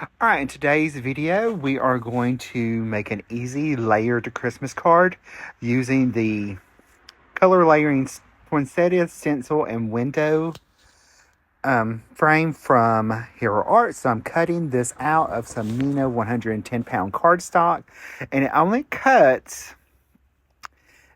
Alright, in today's video, we are going to make an easy layered Christmas card using the Color Layering Poinsettia Stencil and Window frame from Hero Art. So I'm cutting this out of some Nina 110-pound cardstock, and it only cuts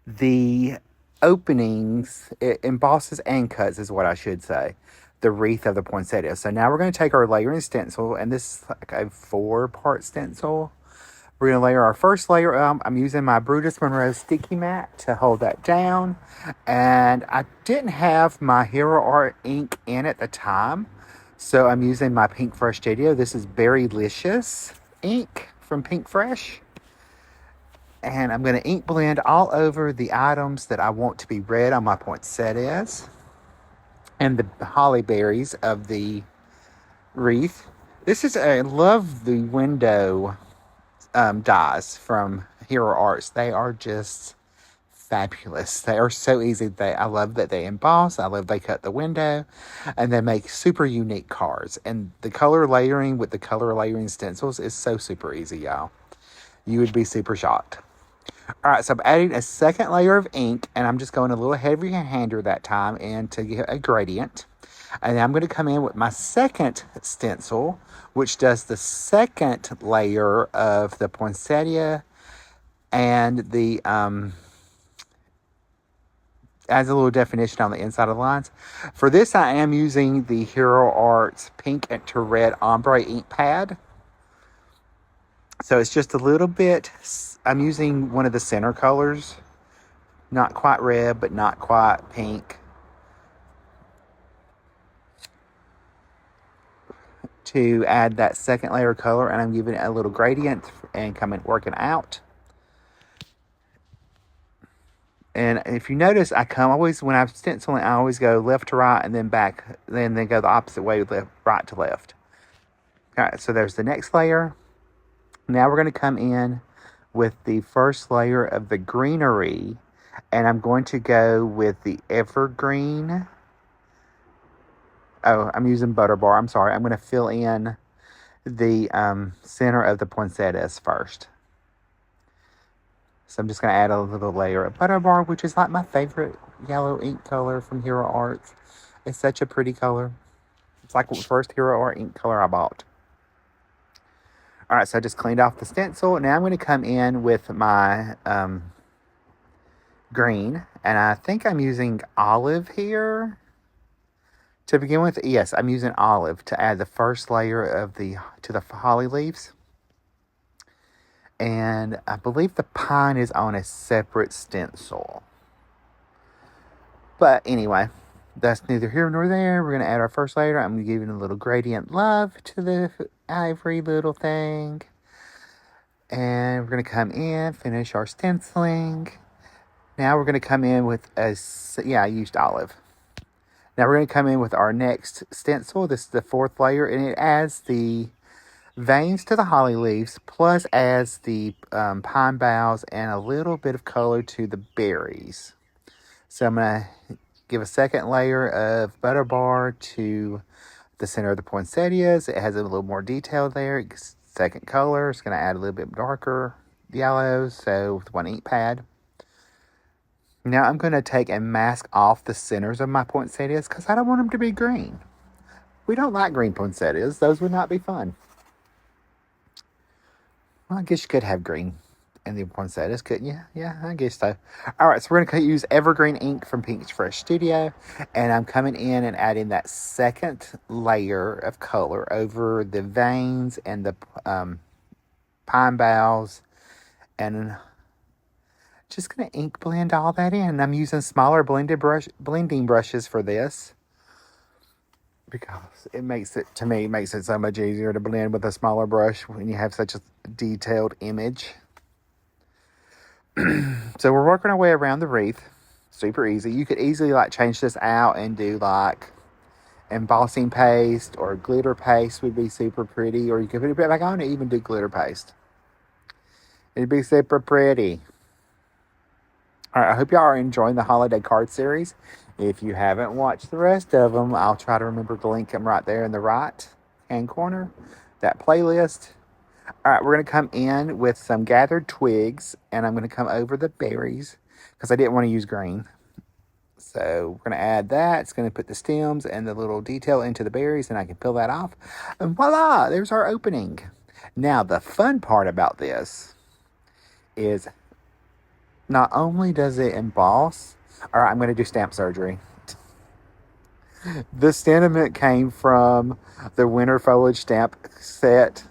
the openings, it embosses and cuts is what I should say, the wreath of the poinsettia. So now we're going to take our layering stencil, and this is like a 4-part stencil. We're going to layer our first layer. I'm using my Brutus Monroe sticky mat to hold that down, and I didn't have my Hero Art ink in at the time, so I'm using my Pink Fresh Studio. This is Berrylicious ink from Pink Fresh. And I'm going to ink blend all over the items that I want to be red on my poinsettias and the holly berries of the wreath. This is I love the window dies from Hero Arts. They are just fabulous. They are so easy. I love that they emboss. I love they cut the window, and they make super unique cards. And the color layering with the color layering stencils is so super easy, y'all. You would be super shocked. All right, so I'm adding a second layer of ink, and I'm just going a little heavy-handed that time and to get a gradient. And then I'm going to come in with my second stencil, which does the second layer of the poinsettia and the adds a little definition on the inside of the lines. For this, I am using the Hero Arts pink to red ombre ink pad. So it's just a little bit, I'm using one of the center colors, not quite red, but not quite pink, to add that second layer of color, and I'm giving it a little gradient and working out. And if you notice, when I'm stenciling, I always go left to right and then back, then go the opposite way, right to left. All right, so there's the next layer. Now we're going to come in with the first layer of the greenery, and I'm going to go with the evergreen. Oh, I'm using butter bar. I'm sorry. I'm going to fill in the center of the poinsettias first. So I'm just going to add a little layer of butter bar, which is like my favorite yellow ink color from Hero Arts. It's such a pretty color. It's like the first Hero Art ink color I bought. All right, so I just cleaned off the stencil. Now I'm going to come in with my green, and I think I'm using olive here to begin with. Yes, I'm using olive to add the first layer to the holly leaves. And I believe the pine is on a separate stencil. But anyway, that's neither here nor there. We're going to add our first layer. I'm going to give it a little gradient love to the ivory little thing. And we're going to come in, finish our stenciling. Now we're going to come in with I used olive. Now we're going to come in with our next stencil. This is the fourth layer, and it adds the veins to the holly leaves, plus adds the pine boughs and a little bit of color to the berries. So I'm going to give a second layer of butter bar to the center of the poinsettias. It has a little more detail there. Second color, it's going to add a little bit darker yellow, so with one ink pad. Now I'm going to take and mask off the centers of my poinsettias because I don't want them to be green. We don't like green poinsettias. Those would not be fun. Well, I guess you could have green in the poinsettias, couldn't you? Yeah, I guess so. All right, so we're going to use evergreen ink from Pink Fresh Studio, and I'm coming in and adding that second layer of color over the veins and the pine boughs, and just going to ink blend all that in. I'm using smaller blending brushes for this because it makes it so much easier to blend with a smaller brush when you have such a detailed image. So we're working our way around the wreath. Super easy. You could easily change this out and do embossing paste or glitter paste would be super pretty, or you could put it back on and even do glitter paste. It'd be super pretty. All right, I hope y'all are enjoying the holiday card series. If you haven't watched the rest of them, I'll try to remember to link them right there in the right hand corner. that playlist. All right, we're going to come in with some gathered twigs, and I'm going to come over the berries because I didn't want to use green. So we're going to add that. It's going to put the stems and the little detail into the berries, and I can peel that off. And voila, there's our opening. Now, the fun part about this is not only does it emboss, all right, I'm going to do stamp surgery. This sentiment came from the winter foliage stamp set.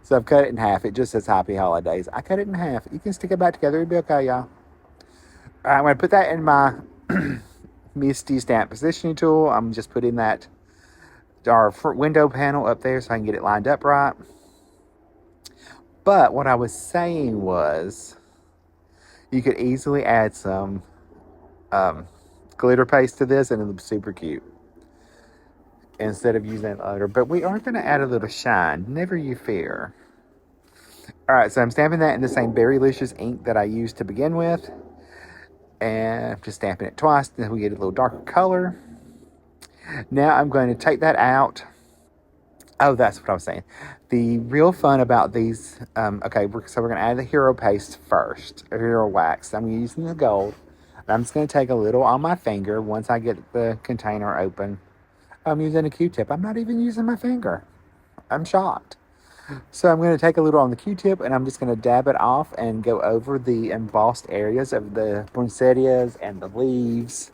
So I've cut it in half. It just says Happy Holidays. I cut it in half. You can stick it back together. It'll be okay, y'all. All right, I'm going to put that in my Misty Stamp Positioning Tool. I'm just putting that, our window panel up there so I can get it lined up right. But what I was saying was, you could easily add some glitter paste to this and it'll be super cute instead of using glitter. But we are going to add a little shine. Never you fear. Alright, so I'm stamping that in the same Berrylicious ink that I used to begin with. And I'm just stamping it twice until we get a little darker color. Now I'm going to take that out. Oh, that's what I was saying. The real fun about these, okay, so we're going to add the hero paste first, or hero wax. I'm using the gold. I'm just going to take a little on my finger once I get the container open. I'm using a Q-tip. I'm not even using my finger. I'm shocked. So I'm going to take a little on the Q-tip and I'm just going to dab it off and go over the embossed areas of the poinsettias and the leaves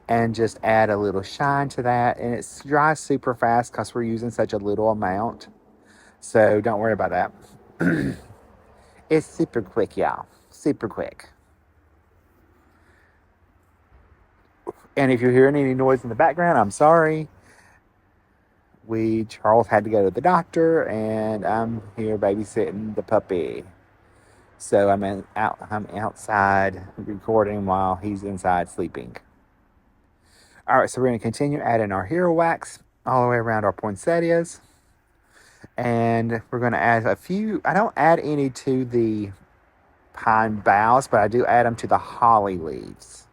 and just add a little shine to that. And it dries super fast because we're using such a little amount. So don't worry about that. It's super quick, y'all. Super quick. And if you're hearing any noise in the background, I'm sorry. Charles had to go to the doctor, and I'm here babysitting the puppy. So I'm outside recording while he's inside sleeping. All right, so we're going to continue adding our hero wax all the way around our poinsettias. And we're going to add a few. I don't add any to the pine boughs, but I do add them to the holly leaves.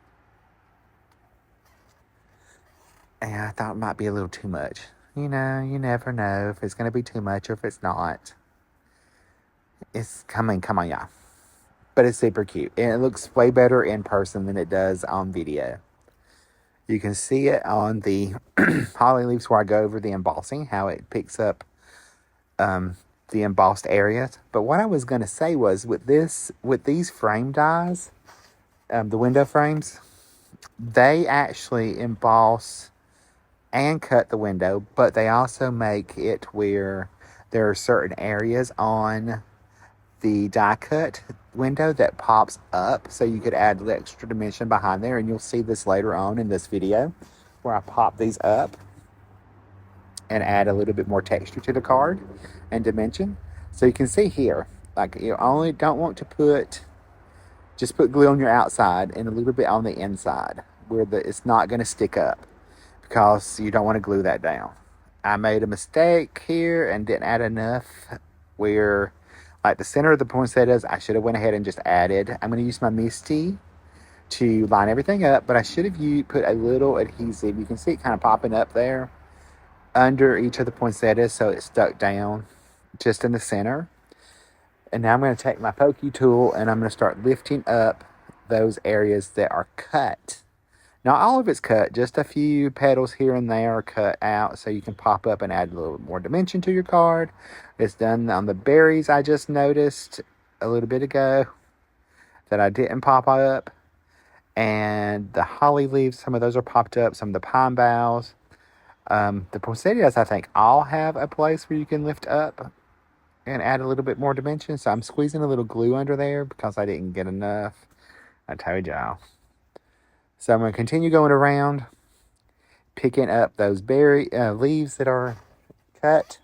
And I thought it might be a little too much. You know, you never know if it's going to be too much or if it's not. It's coming, come on, y'all. But it's super cute. And it looks way better in person than it does on video. You can see it on the holly leaves where I go over the embossing, how it picks up the embossed areas. But what I was going to say was with these frame dies, the window frames, they actually emboss and cut the window, but they also make it where there are certain areas on the die cut window that pops up, so you could add the extra dimension behind there, and you'll see this later on in this video where I pop these up and add a little bit more texture to the card and dimension. So you can see here, like, you only don't want to just put glue on your outside and a little bit on the inside where it's not going to stick up, because you don't want to glue that down. I made a mistake here and didn't add enough where, like, the center of the poinsettias, I should have went ahead and just added. I'm going to use my Misty to line everything up, but I should have put a little adhesive. You can see it kind of popping up there under each of the poinsettias, so it's stuck down just in the center. And now I'm going to take my pokey tool and I'm going to start lifting up those areas that are cut. Not all of it's cut, just a few petals here and there are cut out, so you can pop up and add a little more dimension to your card. It's done on the berries I just noticed a little bit ago that I didn't pop up. And the holly leaves, some of those are popped up, some of the pine boughs. The poinsettias, I think, all have a place where you can lift up and add a little bit more dimension. So I'm squeezing a little glue under there because I didn't get enough. I told y'all. So I'm going to continue going around, picking up those berry leaves that are cut,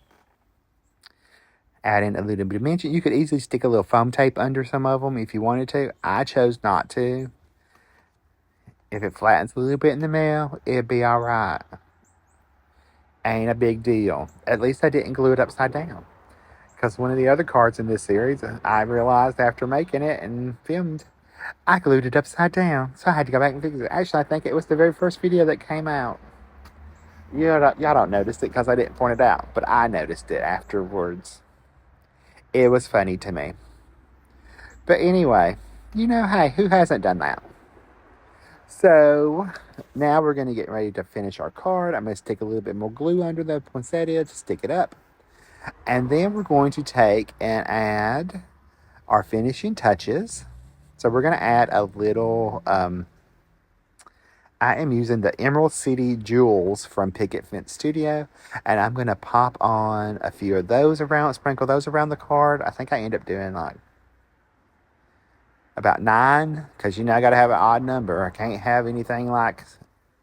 adding a little bit of dimension. You could easily stick a little foam tape under some of them if you wanted to. I chose not to. If it flattens a little bit in the mail, it'd be all right. Ain't a big deal. At least I didn't glue it upside down. Because one of the other cards in this series, I realized after making it and filmed, I glued it upside down, so I had to go back and fix it. Actually, I think it was the very first video that came out. Y'all don't notice it because I didn't point it out, but I noticed it afterwards. It was funny to me. But anyway, hey, who hasn't done that? So now we're going to get ready to finish our card. I'm going to stick a little bit more glue under the poinsettia to stick it up. And then we're going to take and add our finishing touches. So we're going to add a little, I am using the Emerald City Jewels from Picket Fence Studio. And I'm going to pop on a few of those around, sprinkle those around the card. I think I end up doing like about 9, because I got to have an odd number. I can't have anything like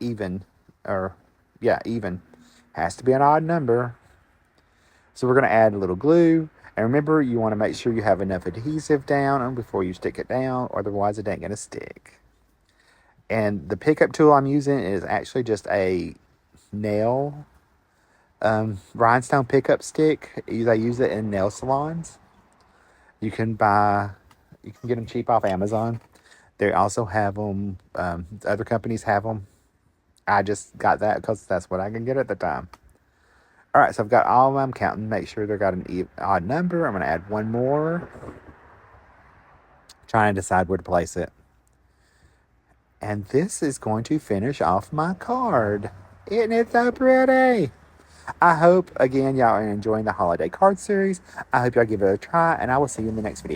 even, or even. Has to be an odd number. So we're going to add a little glue. And remember, you want to make sure you have enough adhesive down before you stick it down, or otherwise it ain't going to stick. And the pickup tool I'm using is actually just a nail rhinestone pickup stick. I use it in nail salons. You can get them cheap off Amazon. They also have them, other companies have them. I just got that because that's what I can get at the time. All right, so I've got all of them. Counting, make sure they've got an odd number. I'm going to add one more. Trying to decide where to place it. And this is going to finish off my card. Isn't it so pretty? I hope, again, y'all are enjoying the holiday card series. I hope y'all give it a try, and I will see you in the next video.